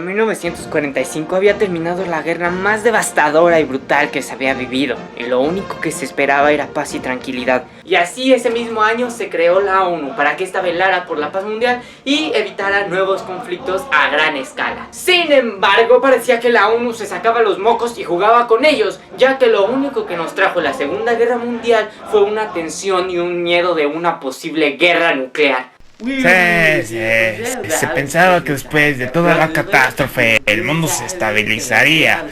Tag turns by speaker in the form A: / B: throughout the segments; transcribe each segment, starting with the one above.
A: En 1945 había terminado la guerra más devastadora y brutal que se había vivido, y lo único que se esperaba era paz y tranquilidad. Y así ese mismo año se creó la ONU para que esta velara por la paz mundial y evitara nuevos conflictos a gran escala. Sin embargo, parecía que la ONU se sacaba los mocos y jugaba con ellos, ya que lo único que nos trajo la Segunda Guerra Mundial fue una tensión y un miedo de una posible guerra nuclear.
B: Se pensaba que después de toda la catástrofe el mundo se estabilizaría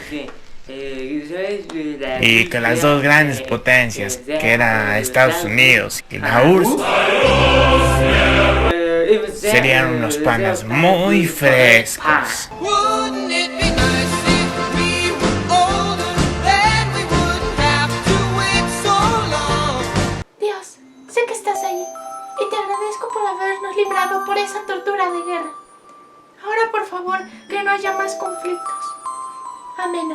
B: y que las dos grandes potencias, que eran Estados Unidos y la URSS, serían unos panas muy frescos.
C: Dios, sé que estás ahí y te agradezco por habernos librado por esa tortura de guerra. Ahora, por favor, que no haya más conflictos. Amén.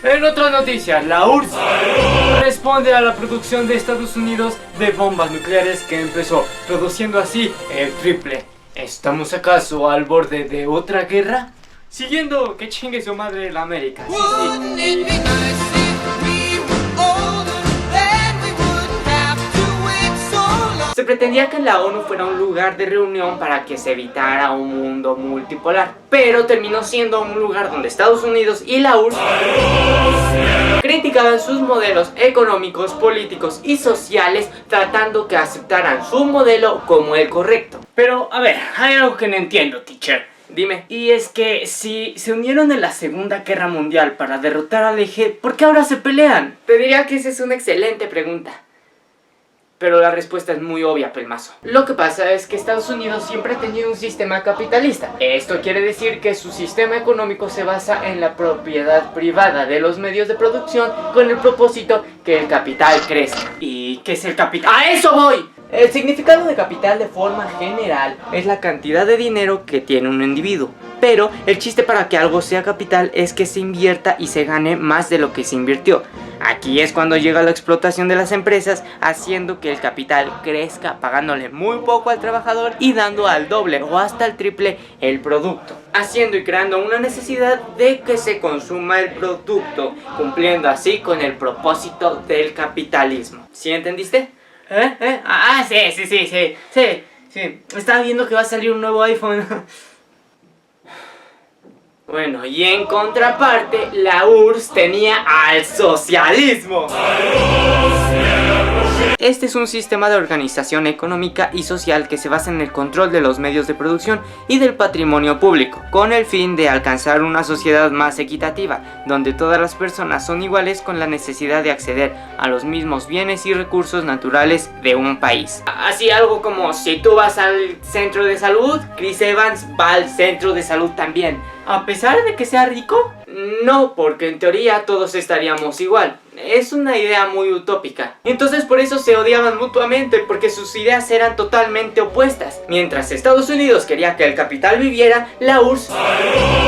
A: En otras noticias, la URSS responde a la producción de Estados Unidos de bombas nucleares, que empezó produciendo así el triple. ¿Estamos acaso al borde de otra guerra? Siguiendo que chingue su madre la América. Sí. Se pretendía que la ONU fuera un lugar de reunión para que se evitara un mundo multipolar, pero terminó siendo un lugar donde Estados Unidos y la URSS criticaban sus modelos económicos, políticos y sociales, tratando que aceptaran su modelo como el correcto. Pero, a ver, hay algo que no entiendo, teacher. Dime. Y es que si se unieron en la Segunda Guerra Mundial para derrotar al eje, ¿por qué ahora se pelean? Te diría que esa es una excelente pregunta, pero la respuesta es muy obvia, pelmazo. Lo que pasa es que Estados Unidos siempre ha tenido un sistema capitalista. Esto quiere decir que su sistema económico se basa en la propiedad privada de los medios de producción, con el propósito que el capital crezca. ¿Y qué es el capital? ¡A eso voy! El significado de capital de forma general es la cantidad de dinero que tiene un individuo. Pero el chiste para que algo sea capital es que se invierta y se gane más de lo que se invirtió. Aquí es cuando llega la explotación de las empresas, haciendo que el capital crezca, pagándole muy poco al trabajador y dando al doble o hasta el triple el producto, haciendo y creando una necesidad de que se consuma el producto, cumpliendo así con el propósito del capitalismo. ¿Sí entendiste? Sí. Estaba viendo que va a salir un nuevo iPhone. Bueno, y en contraparte, la URSS tenía al socialismo. Este es un sistema de organización económica y social que se basa en el control de los medios de producción y del patrimonio público, con el fin de alcanzar una sociedad más equitativa, donde todas las personas son iguales con la necesidad de acceder a los mismos bienes y recursos naturales de un país. Así algo como si tú vas al centro de salud, Chris Evans va al centro de salud también. ¿A pesar de que sea rico? No, porque en teoría todos estaríamos igual. Es una idea muy utópica. Entonces por eso se odiaban mutuamente, porque sus ideas eran totalmente opuestas. Mientras Estados Unidos quería que el capital viviera, la URSS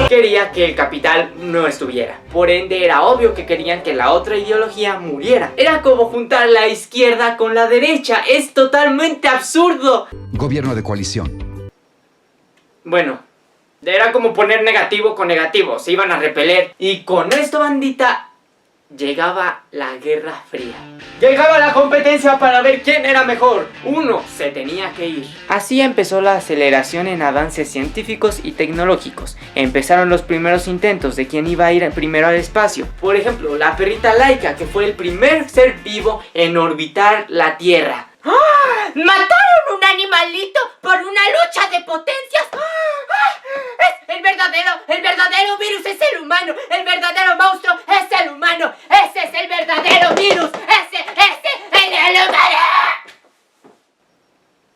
A: quería que el capital no estuviera. Por ende era obvio que querían que la otra ideología muriera. Era como juntar la izquierda con la derecha. Es totalmente absurdo.
D: Gobierno de coalición.
A: Bueno, era como poner negativo con negativo, se iban a repeler. Y con esto, bandita, llegaba la Guerra Fría. Llegaba la competencia para ver quién era mejor. Uno se tenía que ir. Así empezó la aceleración en avances científicos y tecnológicos. Empezaron los primeros intentos de quién iba a ir primero al espacio. Por ejemplo, la perrita Laika, que fue el primer ser vivo en orbitar la Tierra.
C: ¡Ah! ¡Mataron un animalito por una lucha de potencias! ¡Es el verdadero virus es el humano! ¡El verdadero monstruo es el humano! ¡Ese es el verdadero virus! ¡Ese es el humano!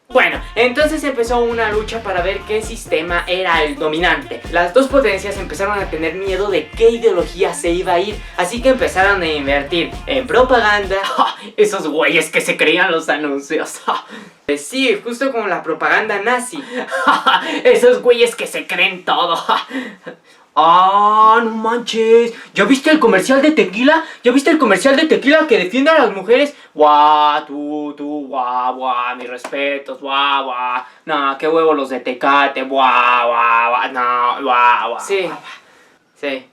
A: Bueno, entonces empezó una lucha para ver qué sistema era el dominante. Las dos potencias empezaron a tener miedo de qué ideología se iba a ir, así que empezaron a invertir en propaganda. Esos güeyes que se creían los anuncios. Sí, justo como la propaganda nazi. Esos güeyes que se creen todo. Ah, no manches. ¿Ya viste el comercial de tequila? ¿Ya viste el comercial de tequila que defiende a las mujeres? Guau, guau, guau, mis respetos, guau, guau. No, qué huevo los de Tecate, guau, guau, guau, no, guau, guau. Sí, sí.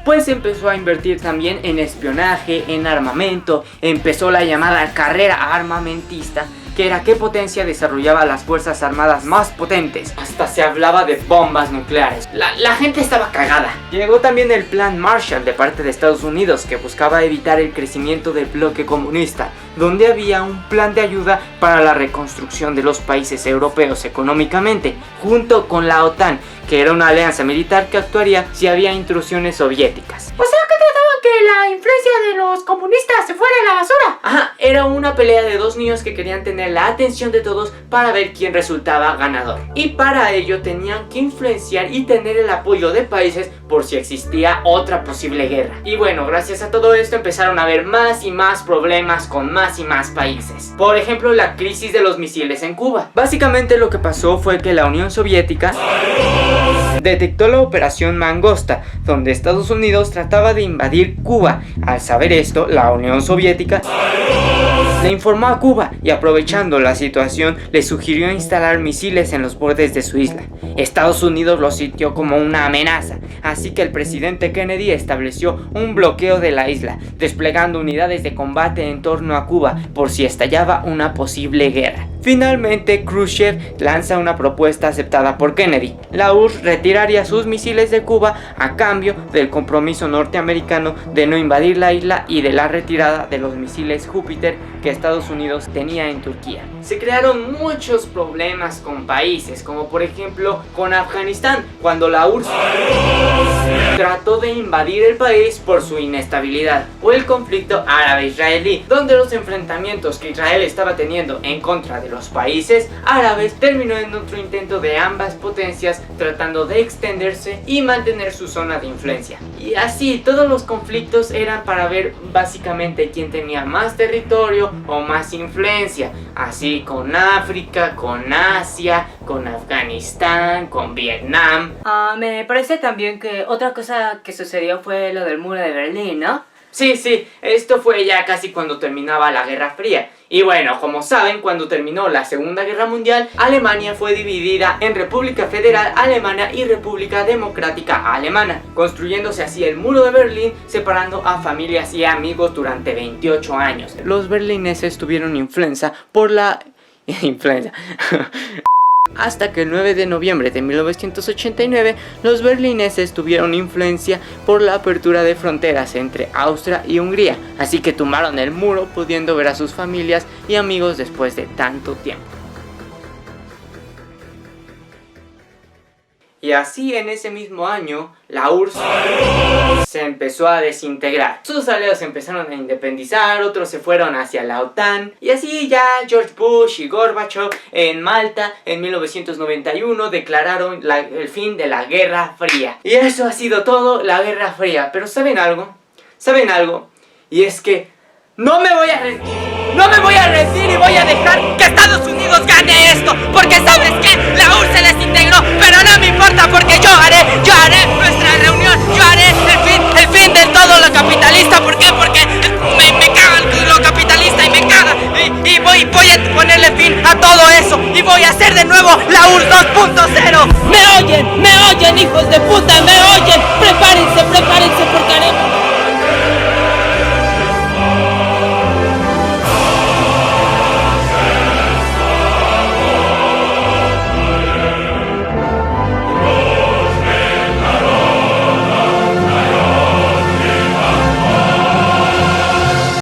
A: Pues empezó a invertir también en espionaje, en armamento. Empezó la llamada carrera armamentista, que era qué potencia desarrollaba las fuerzas armadas más potentes. Hasta se hablaba de bombas nucleares. La gente estaba cagada. Llegó también el plan Marshall de parte de Estados Unidos, que buscaba evitar el crecimiento del bloque comunista, donde había un plan de ayuda para la reconstrucción de los países europeos económicamente, junto con la OTAN, que era una alianza militar que actuaría si había intrusiones soviéticas.
C: O sea que trataban que la influencia de los comunistas se fuera a la basura.
A: Ajá, era una pelea de dos niños que querían tener la atención de todos para ver quién resultaba ganador. Y para ello tenían que influenciar y tener el apoyo de países por si existía otra posible guerra. Y bueno, gracias a todo esto empezaron a haber más y más problemas con más y más países. Por ejemplo, la crisis de los misiles en Cuba. Básicamente lo que pasó fue que la Unión Soviética detectó la operación Mangosta, donde Estados Unidos trataba de invadir Cuba. Al saber esto, la Unión Soviética le informó a Cuba y, aprovechando la situación, le sugirió instalar misiles en los bordes de su isla. Estados Unidos lo sintió como una amenaza, así que el presidente Kennedy estableció un bloqueo de la isla, desplegando unidades de combate en torno a Cuba por si estallaba una posible guerra. Finalmente, Khrushchev lanza una propuesta aceptada por Kennedy. La URSS retiraría sus misiles de Cuba a cambio del compromiso norteamericano de no invadir la isla y de la retirada de los misiles Júpiter que Estados Unidos tenía en Turquía. Se crearon muchos problemas con países, como por ejemplo con Afganistán, cuando la URSS trató de invadir el país por su inestabilidad, o el conflicto árabe-israelí, donde los enfrentamientos que Israel estaba teniendo en contra de los países árabes terminó en otro intento de ambas potencias tratando de extenderse y mantener su zona de influencia. Y así todos los conflictos eran para ver básicamente quién tenía más territorio o más influencia, así con África, con Asia, con Afganistán, con Vietnam.
C: Me parece también que otra cosa que sucedió fue lo del muro de Berlín, ¿no?
A: Sí, esto fue ya casi cuando terminaba la Guerra Fría. Y bueno, como saben, cuando terminó la Segunda Guerra Mundial, Alemania fue dividida en República Federal Alemana y República Democrática Alemana, construyéndose así el muro de Berlín, separando a familias y amigos durante 28 años. Los berlineses tuvieron influencia por la... Hasta que el 9 de noviembre de 1989, los berlineses tuvieron influencia por la apertura de fronteras entre Austria y Hungría, así que tumbaron el muro pudiendo ver a sus familias y amigos después de tanto tiempo. Y así en ese mismo año, la URSS se empezó a desintegrar. Sus aliados empezaron a independizar, otros se fueron hacia la OTAN. Y así ya George Bush y Gorbachev en Malta en 1991 declararon el fin de la Guerra Fría. Y eso ha sido todo, la Guerra Fría. Pero ¿saben algo? ¿Saben algo? Y es que no me voy a rendir. No me voy a rendir y voy a dejar que Estados Unidos gane esto. Porque ¿sabes qué? La URSS se desintegró, pero no me importa porque yo haré nuestra reunión. Yo haré el fin del todo lo capitalista. ¿Por qué? Porque me caga lo capitalista y me caga. Y voy a ponerle fin a todo eso. Y voy a hacer de nuevo la URSS 2.0. Me oyen, hijos de puta, me oyen.